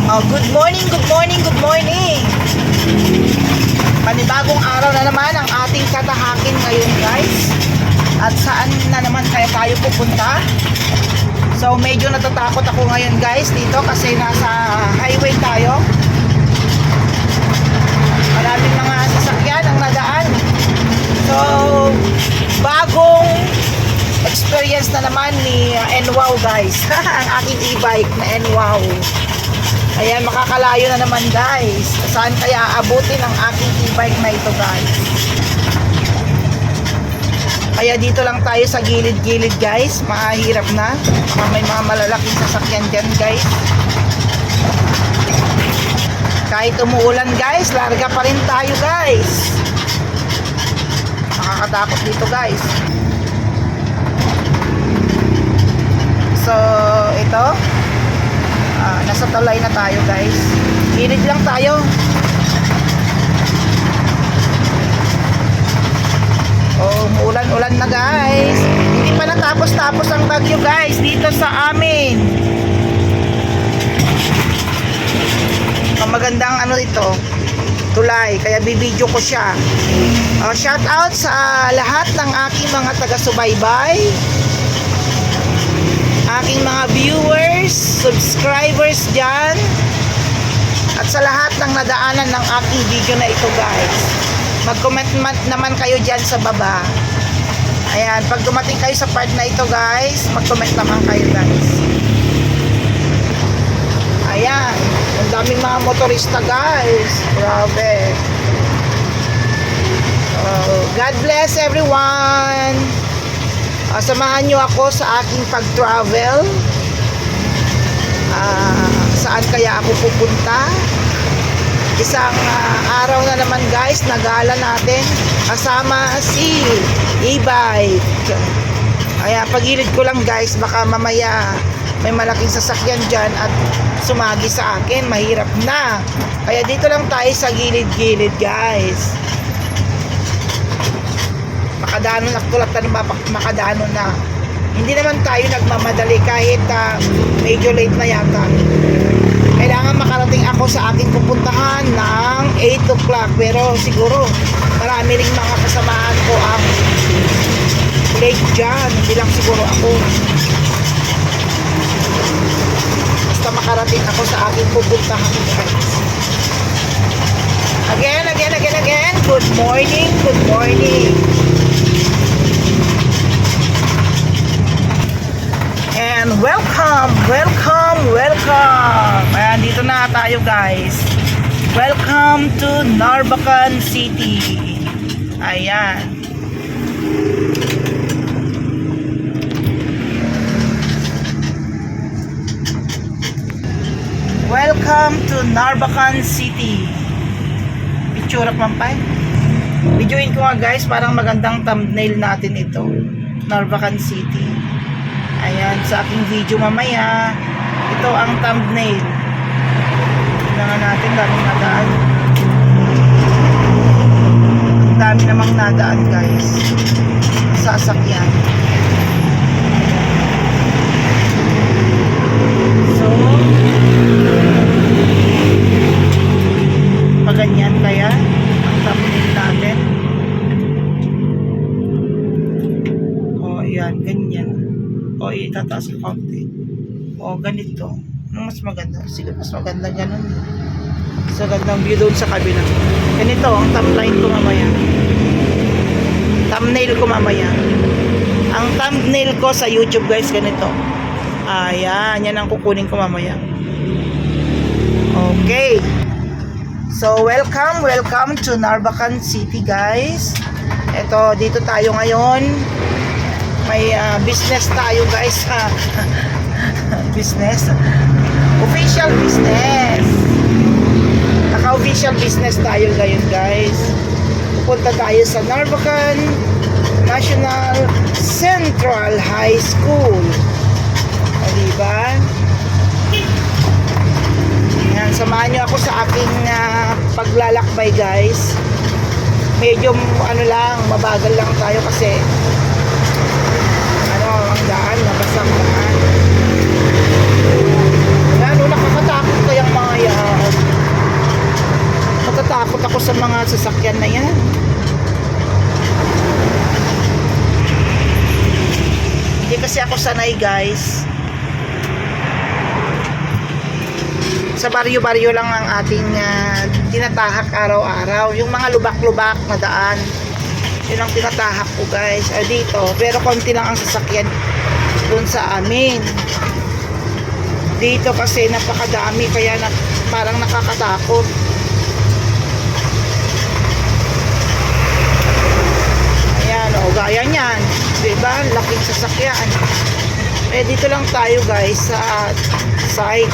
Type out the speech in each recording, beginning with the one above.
Oh, good morning, good morning, good morning. Panibagong araw na naman ang ating tatahakin ngayon, guys. At saan na naman kaya tayo pupunta? So, medyo natatakot ako ngayon, guys, dito kasi nasa highway tayo. Maraming mga sasakyan ang nadaan. So, bagong experience na naman ni NWOW, guys. Ang aking e-bike na NWOW. Ayan, makakalayo na naman, guys. Saan kaya abutin ang aking e-bike na ito, guys? Kaya dito lang tayo sa gilid-gilid, guys. Mahirap na. May mga malalaking sasakyan dyan, guys. Kahit umuulan, guys, larga pa rin tayo, guys. Nakakatakot dito, guys. So, ito. Nasa tulay na tayo, guys. Gilid lang tayo. Oh, umuulan-ulan na, guys. Hindi pa natapos-tapos ang bagyo, guys, dito sa amin. Ang magandang ano ito, tulay, kaya bibidyo ko siya. Shout out sa lahat ng aking mga taga-subaybay, aking mga viewers, subscribers dyan, at sa lahat ng nadaanan ng aking video na ito, guys. Mag-comment naman kayo dyan sa baba. Ayan, pag dumating kayo sa part na ito, guys, mag-comment naman kayo, guys. Ayan, ang daming mga motorista, guys. Grabe. God bless everyone. Samahan nyo ako sa aking pag-travel. Saan kaya ako pupunta? Isang araw na naman, guys, nagala natin kasama si e-bike. Kaya pagilid ko lang, guys, baka mamaya may malaking sasakyan dyan at sumagi sa akin, mahirap na. Kaya dito lang tayo sa gilid-gilid, guys. Makadanon na, tulad tayo makadanon na. Hindi naman tayo nagmamadali kahit medyo late na yata. Kailangan makarating ako sa aking pupuntahan ng 8 o'clock. Pero siguro marami ring mga kasamahan ko ang late dyan. Hindi lang siguro ako. Basta makarating ako sa aking pupuntahan, guys. Again. Good morning, good morning. And welcome. Ayan, dito na tayo, guys. Welcome to Narvacan City. Ayan. Welcome to Narvacan City. Picture man pa. Videoin ko nga, guys, parang magandang thumbnail natin ito. Narvacan City. Ayan, sa aking video mamaya, ito ang thumbnail. Tingnan natin, daming nadaan. Ang dami namang nadaan, guys. Sasakyan. So, paganyan kaya ang thumbnail natin. O, ayan, ganyan. O, itataas ko konti. O, ganito. Ano mas maganda? Sige, mas maganda ganun. Mas magandang view doon sa kabila. Ganito, ang thumbnail ko mamaya. Ang thumbnail ko sa YouTube, guys, ganito. Ayan, yan ang kukunin ko mamaya. Okay. So, welcome to Narvacan City, guys. Ito, dito tayo ngayon. May business tayo, guys. Business. Official business. Naka-official business tayo ngayon, guys. Pupunta tayo sa Narvacan National Central High School. O, diba? Yan, samahan nyo ako sa aking paglalakbay, guys. Medyo mabagal lang tayo kasi ang daan, nabasang daan. Lalo nakakatakot kayang mga mga sasakyan na yan. Hindi kasi ako sanay guys. Sa baryo-baryo lang ang ating tinatahak araw-araw. Yung mga lubak-lubak na daan, yun ang tinatahak ko guys. Dito, pero konti lang ang sasakyan dun sa amin. Dito kasi napakadami, kaya parang nakakatakot. Ayan, o, gaya niyan. Diba? Laking sasakyan. Dito lang tayo guys sa side.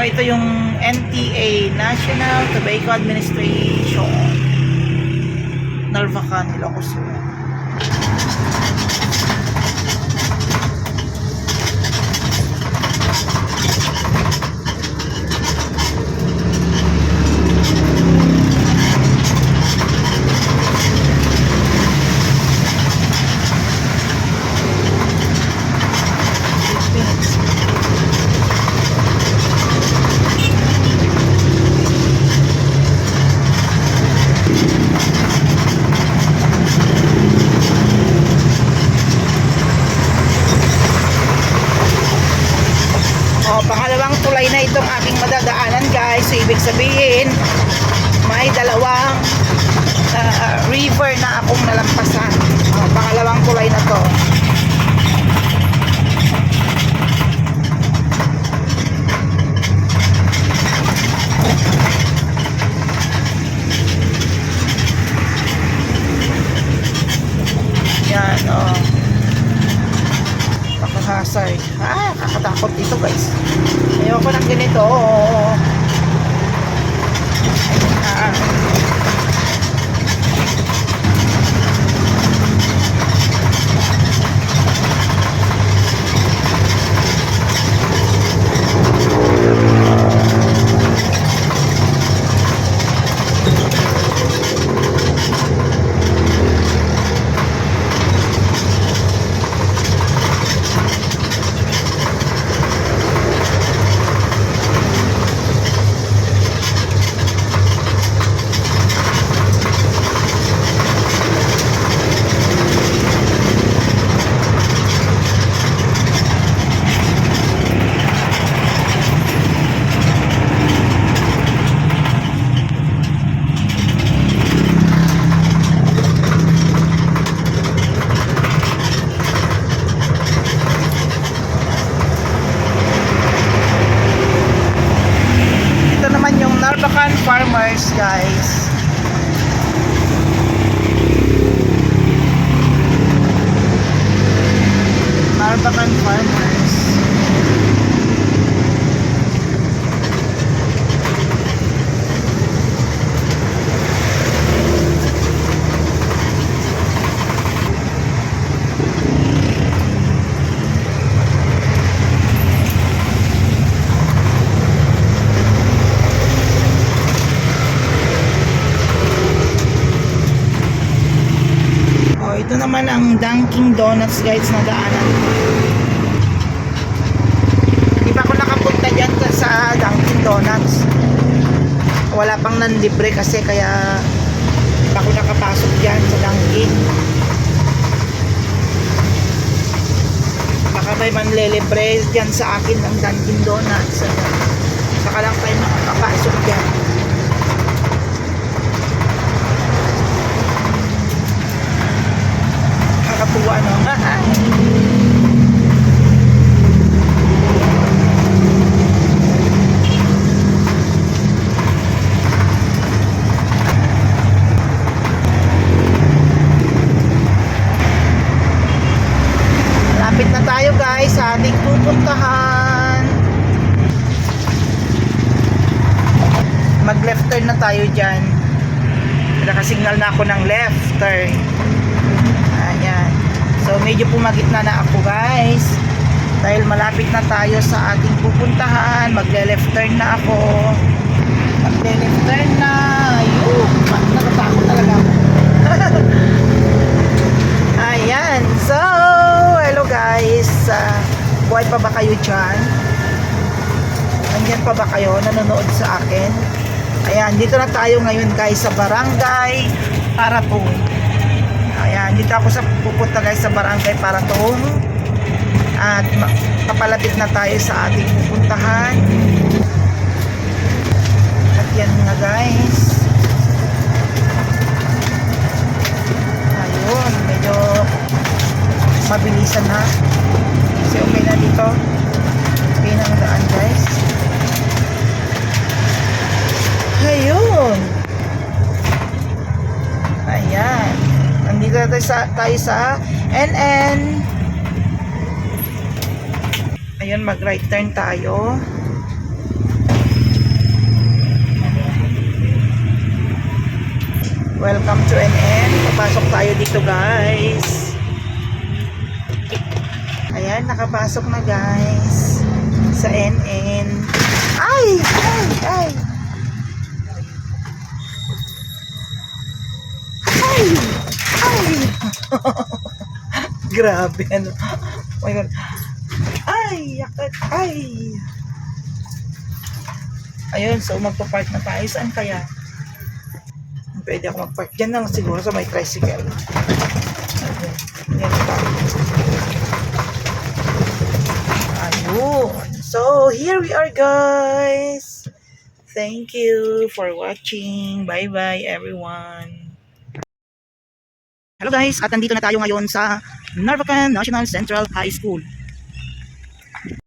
Ito yung NTA, National Tobacco Administration, Narvacan, Ilocos Sur. Pangalawang tulay na itong aking madadaanan guys. So ibig sabihin may dalawang river na akong nalampasan. Pangalawang tulay na to. Yan pakahasay. Kakatakot dito guys. Ayoko ng ganito. Ito naman ang Dunkin Donuts guys na daanan. Hindi pa ako nakapunta dyan sa Dunkin Donuts. Wala pang nanlibre kasi kaya hindi pa ako nakapasok dyan sa Dunkin. Baka may manlilibre dyan sa akin ng Dunkin Donuts. Saka lang tayo makakapasok dyan. Nakakatuwa, no? Lapit na tayo guys sa ating pupuntahan. Mag left turn na tayo dyan. Nakasignal na ako ng left turn. Ayan. So medyo pumagitna na ako guys. Dahil malapit na tayo sa ating pupuntahan. Magle-left turn na ako. Magle-left turn na. Ayun. Natatakot talaga ako. Ayan. So, hello guys. Buhay pa ba kayo dyan? Nandyan pa ba kayo? Nanonood sa akin? Ayan. Dito na tayo ngayon guys sa Barangay Paratong. Ayan. Dito ako pupunta guys sa Barangay Paratong. At papalapit na tayo sa ating pupuntahan. At yan nga guys. Ayun. Medyo mabilisan na. Kasi okay na dito. Okay na ang daan guys. Ayun. Ayan. Nandito na tayo sa NN. Ayun, mag right turn tayo. Welcome to NN. Papasok tayo dito guys. Ayan, nakapasok na guys sa NN. Ay! Ay! Ay! Ay! Ay! Grabe, ano? Oh my God. Ay! Yakit! Ay! Ayun, so magpa-park na tayo. Saan kaya? Pwede ako mag-park. Diyan lang siguro sa may tricycle. Okay. Yan pa. Ayun. So, here we are guys. Thank you for watching. Bye-bye everyone. Hello guys, at nandito na tayo ngayon sa Narvacan National Central High School.